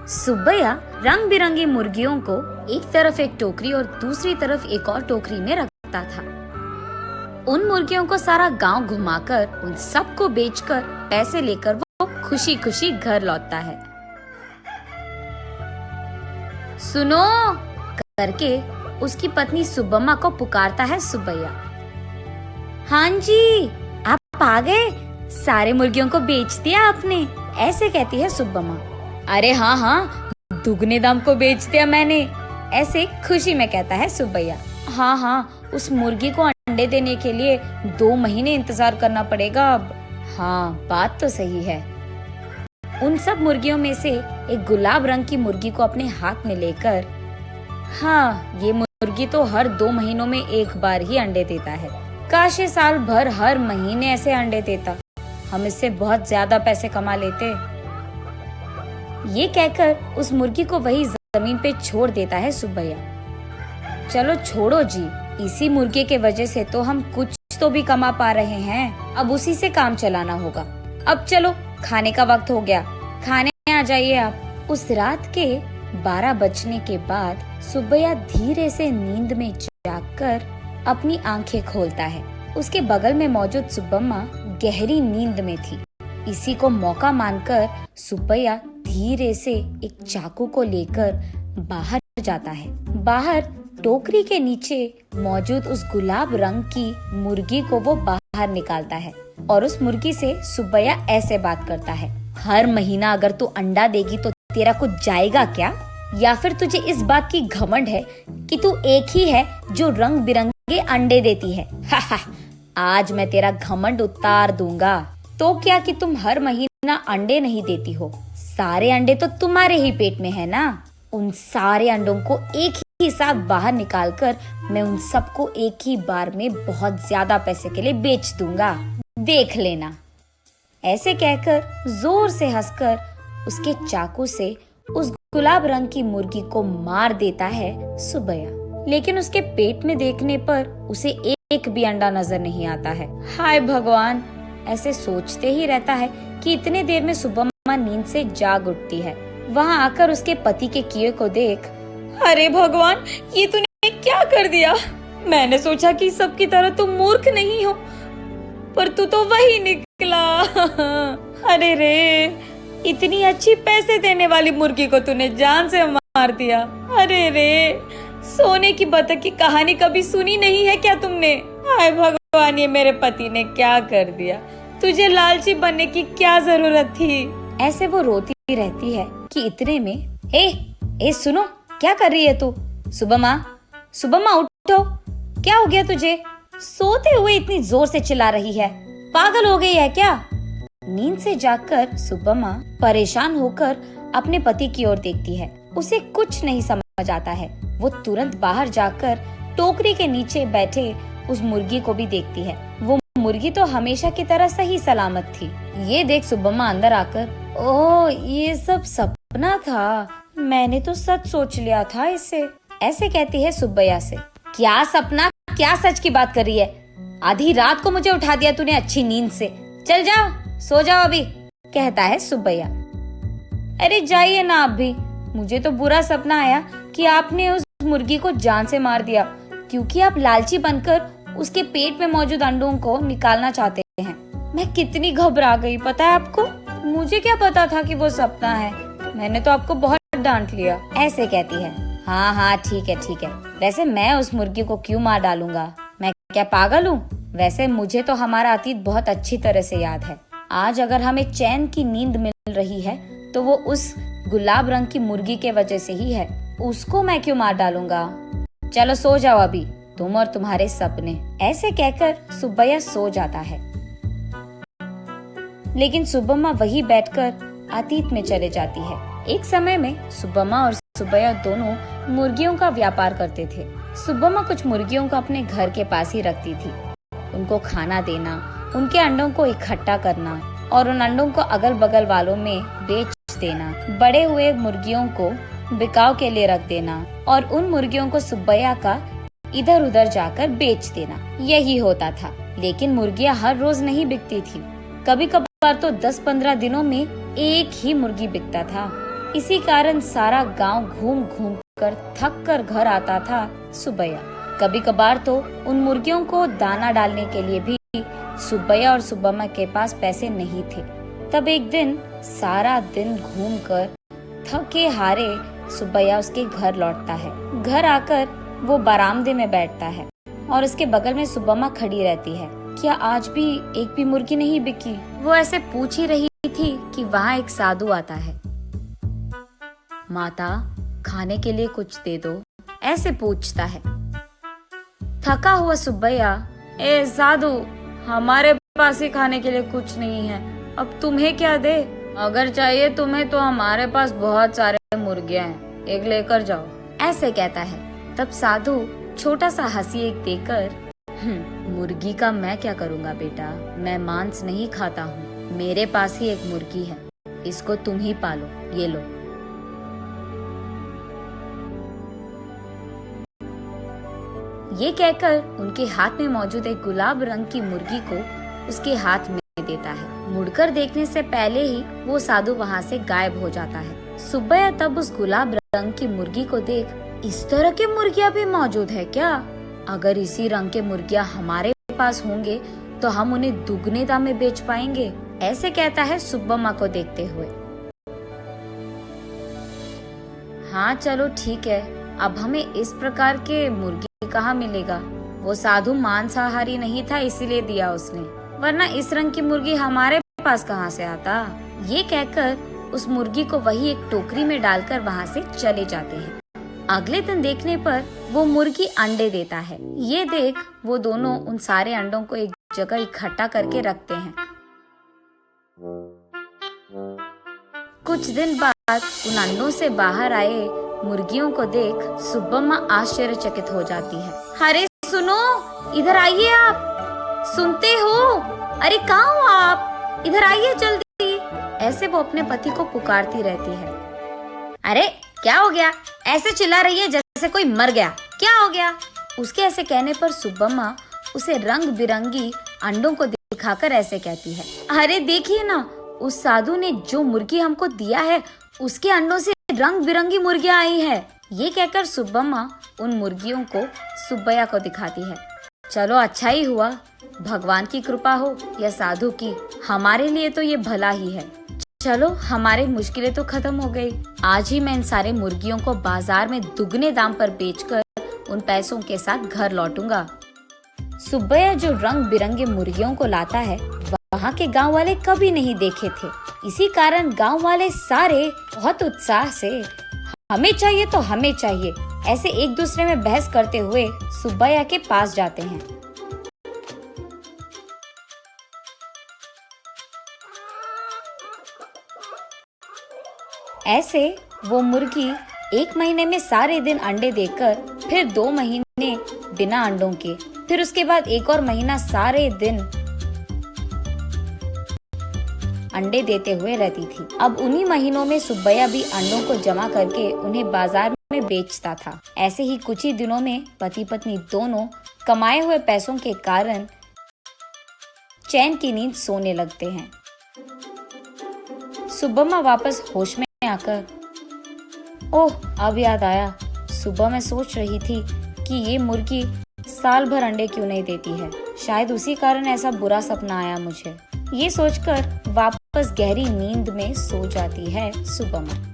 सुब्बैया रंग बिरंगी मुर्गियों को एक तरफ एक टोकरी और दूसरी तरफ एक और टोकरी में रखता था। उन मुर्गियों को सारा गांव घुमाकर उन सबको बेचकर पैसे लेकर वो खुशी खुशी घर लौटता है। सुनो करके उसकी पत्नी सुब्बम्मा को पुकारता है सुब्बैया। हाँ जी, आप आ गए, सारे मुर्गियों को बेच दिया आपने, ऐसे कहती है सुब्बम्मा। अरे हाँ हाँ, दुगने दाम को बेच दिया मैंने, ऐसे खुशी में कहता है सुब्बैया। हाँ हाँ, उस मुर्गी को अंडे देने के लिए 2 महीने इंतजार करना पड़ेगा अब। हाँ, बात तो सही है। उन सब मुर्गियों में से एक गुलाब रंग की मुर्गी को अपने हाथ में लेकर, हाँ, ये मुर्गी तो हर 2 महीनों में एक बार ही अंडे देता है। काश ये साल भर हर महीने ऐसे अंडे देता, हम इससे बहुत ज्यादा पैसे कमा लेते। ये कहकर उस मुर्गी को वही जमीन पे छोड़ देता है सुब्बैया। चलो छोड़ो जी, इसी मुर्गे के वजह से तो हम कुछ तो भी कमा पा रहे हैं, अब उसी से काम चलाना होगा। अब चलो, खाने का वक्त हो गया, खाने आ जाइए आप। उस रात के 12 बजने के बाद सुब्बैया धीरे से नींद में जागकर अपनी आंखें खोलता है। उसके बगल में मौजूद सुब्बम्मा गहरी नींद में थी। इसी को मौका मानकर सुब्बैया धीरे से एक चाकू को लेकर बाहर जाता है। बाहर टोकरी के नीचे मौजूद उस गुलाब रंग की मुर्गी को वो बाहर निकालता है और उस मुर्गी से सुब्बैया ऐसे बात करता है। हर महीना अगर तू अंडा देगी तो तेरा कुछ जाएगा क्या? या फिर तुझे इस बात की घमंड है कि तू एक ही है जो रंग बिरंगे अंडे देती है? आज मैं तेरा घमंड उतार दूंगा। तो क्या कि तुम हर महीना अंडे नहीं देती हो, सारे अंडे तो तुम्हारे ही पेट में है ना। उन सारे अंडों को एक ही साथ बाहर निकालकर मैं उन सबको एक ही बार में बहुत ज्यादा पैसे के लिए बेच दूंगा, देख लेना। ऐसे कहकर जोर से हंसकर उसके चाकू से उस गुलाब रंग की मुर्गी को मार देता है सुब्बैया। लेकिन उसके पेट में देखने पर उसे एक भी अंडा नजर नहीं आता है। हाय भगवान, ऐसे सोचते ही रहता है कि इतने देर में सुब्बम्मा नींद से जाग उठती है। वहाँ आकर उसके पति के किए को देख, अरे भगवान, ये तूने क्या कर दिया? मैंने सोचा कि सबकी तरह तुम मूर्ख नहीं हो, पर तू तो वही निकला। अरे रे, इतनी अच्छी पैसे देने वाली मुर्गी को तूने जान से मार दिया। अरे रे, सोने की बतख की कहानी कभी सुनी नहीं है क्या तुमने? हाय भगवान, ये मेरे पति ने क्या कर दिया? तुझे लालची बनने की क्या जरूरत थी? ऐसे वो रोती रहती है कि इतने में ए सुनो, क्या कर रही है तू? सुब्बम्मा उठो, क्या हो गया तुझे? सोते हुए इतनी जोर से चिल्ला रही है, पागल हो गई है क्या? नींद से जागकर सुब्बम्मा परेशान होकर अपने पति की ओर देखती है। उसे कुछ नहीं समझ आता है। वो तुरंत बाहर जाकर टोकरी के नीचे बैठे उस मुर्गी को भी देखती है। वो मुर्गी तो हमेशा की तरह सही सलामत थी। ये देख सुब्बम्मा अंदर आकर, ओह, ये सब सपना था, मैंने तो सच सोच लिया था इससे, ऐसे कहती है सुब्बैया से। क्या सपना, क्या सच की बात कर रही है? आधी रात को मुझे उठा दिया तूने अच्छी नींद से। चल जाओ, सो जाओ अभी, कहता है सुब्बैया। अरे जाइए ना आप भी, मुझे तो बुरा सपना आया कि आपने उस मुर्गी को जान से मार दिया, क्योंकि आप लालची बनकर उसके पेट में मौजूद अंडों को निकालना चाहते हैं। मैं कितनी घबरा गई पता है आपको? मुझे क्या पता था कि वो सपना है, मैंने तो आपको बहुत डांट लिया, ऐसे कहती है। हाँ, ठीक है। वैसे मैं उस मुर्गी को क्यों मार डालूंगा? मैं क्या पागल हूँ? वैसे मुझे तो हमारा अतीत बहुत अच्छी तरह से याद है। आज अगर हमें चैन की नींद मिल रही है तो वो उस गुलाब रंग की मुर्गी के वजह से ही है। उसको मैं क्यों मार डालूंगा? चलो सो जाओ अभी, तुम और तुम्हारे सपने। ऐसे कहकर सुब्बैया सो जाता है। लेकिन सुब्बम्मा वही बैठकर अतीत में चले जाती है। एक समय में सुब्बम्मा और सुब्बैया दोनों मुर्गियों का व्यापार करते थे। सुब्बम्मा कुछ मुर्गियों को अपने घर के पास ही रखती थी। उनको खाना देना, उनके अंडों को इकट्ठा करना और उन अंडों को अगल बगल वालों में बेच देना, बड़े हुए मुर्गियों को बिकाव के लिए रख देना और उन मुर्गियों को सुब्बैया का इधर उधर जाकर बेच देना, यही होता था। लेकिन मुर्गियां हर रोज नहीं बिकती थी। कभी कभार तो 10-15 दिनों में एक ही मुर्गी बिकता था। इसी कारण सारा गांव घूम घूम कर थक कर घर आता था सुब्बैया। कभी कभार तो उन मुर्गियों को दाना डालने के लिए भी सुब्बैया और सुब्बम्मा के पास पैसे नहीं थे। तब एक दिन सारा दिन घूमकर थके हारे सुब्बैया उसके घर लौटता है। घर आकर वो बरामदे में बैठता है और उसके बगल में सुब्बम्मा खड़ी रहती है। क्या आज भी एक भी मुर्गी नहीं बिकी? वो ऐसे पूछ ही रही थी कि वहाँ एक साधु आता है। माता, खाने के लिए कुछ दे दो, ऐसे पूछता है। थका हुआ सुब्बैया, ए साधु, हमारे पास ही खाने के लिए कुछ नहीं है, अब तुम्हें क्या दे? अगर चाहिए तुम्हें तो हमारे पास बहुत सारे मुर्गियां हैं, एक लेकर जाओ, ऐसे कहता है। तब साधु छोटा सा हंसी एक देकर, मुर्गी का मैं क्या करूँगा बेटा, मैं मांस नहीं खाता हूँ, मेरे पास ही एक मुर्गी है, इसको तुम ही पालो, ये लो। ये कहकर उनके हाथ में मौजूद एक गुलाब रंग की मुर्गी को उसके हाथ में देता है। मुड़कर देखने से पहले ही वो साधु वहाँ से गायब हो जाता है। सुब्बैया तब उस गुलाब रंग की मुर्गी को देख, इस तरह की मुर्गियाँ भी मौजूद है क्या? अगर इसी रंग के मुर्गियाँ हमारे पास होंगे तो हम उन्हें दुगने दाम में बेच पाएंगे, ऐसे कहता है सुब्बम्मा को देखते हुए। हाँ चलो ठीक है, अब हमें इस प्रकार के मुर्गी कहाँ मिलेगा? वो साधु मांसाहारी नहीं था इसीलिए दिया उसने, वरना इस रंग की मुर्गी हमारे पास कहाँ से आता? ये कहकर उस मुर्गी को वही एक टोकरी में डालकर वहाँ से चले जाते हैं। अगले दिन देखने पर वो मुर्गी अंडे देता है। ये देख वो दोनों उन सारे अंडों को एक जगह इकट्ठा करके रखते हैं। कुछ दिन बाद उन अंडों से बाहर आए मुर्गियों को देख सुब्बम्मा आश्चर्यचकित हो जाती है। अरे सुनो, इधर आइए आप, सुनते हो? अरे कहाँ हो आप? इधर आइए जल्दी, ऐसे वो अपने पति को पुकारती रहती है। अरे क्या हो गया? ऐसे चिल्ला रही है जैसे कोई मर गया, क्या हो गया? उसके ऐसे कहने पर सुब्बम्मा उसे रंग बिरंगी अंडों को दिखाकर ऐसे कहती है, अरे देखिए ना, उस साधु ने जो मुर्गी हमको दिया है उसके अंडों से रंग बिरंगी मुर्गियां आई है। ये कहकर सुब्बम्मा उन मुर्गियों को सुब्बैया को दिखाती है। चलो अच्छा ही हुआ, भगवान की कृपा हो या साधु की, हमारे लिए तो ये भला ही है। चलो हमारी मुश्किलें तो खत्म हो गई। आज ही मैं इन सारे मुर्गियों को बाजार में दुगने दाम पर बेचकर उन पैसों के साथ घर लौटूंगा। सुब्बैया जो रंग बिरंगे मुर्गियों को लाता है वहाँ के गांव वाले कभी नहीं देखे थे। इसी कारण गांव वाले सारे बहुत उत्साह से हमें चाहिए तो हमें चाहिए ऐसे एक दूसरे में बहस करते हुए सुब्बैया के पास जाते हैं। ऐसे वो मुर्गी 1 महीने में सारे दिन अंडे देकर, फिर 2 महीने बिना अंडों के, फिर उसके बाद 1 और महीना सारे दिन अंडे देते हुए रहती थी। अब उन्हीं महीनों में सुब्बैया भी अंडों को जमा करके उन्हें बाजार में बेचता था। ऐसे ही कुछ ही दिनों में पति पत्नी दोनों कमाए हुए पैसों के कारण चैन की नींद सोने लगते हैं। सुब्बम्मा वापस होश में आकर, ओह अब याद आया, सुबह मैं सोच रही थी कि ये मुर्गी साल भर अंडे क्यों नहीं देती है, शायद उसी कारण ऐसा बुरा सपना आया मुझे। ये सोचकर वापस गहरी नींद में सो जाती है सुब्बम्मा।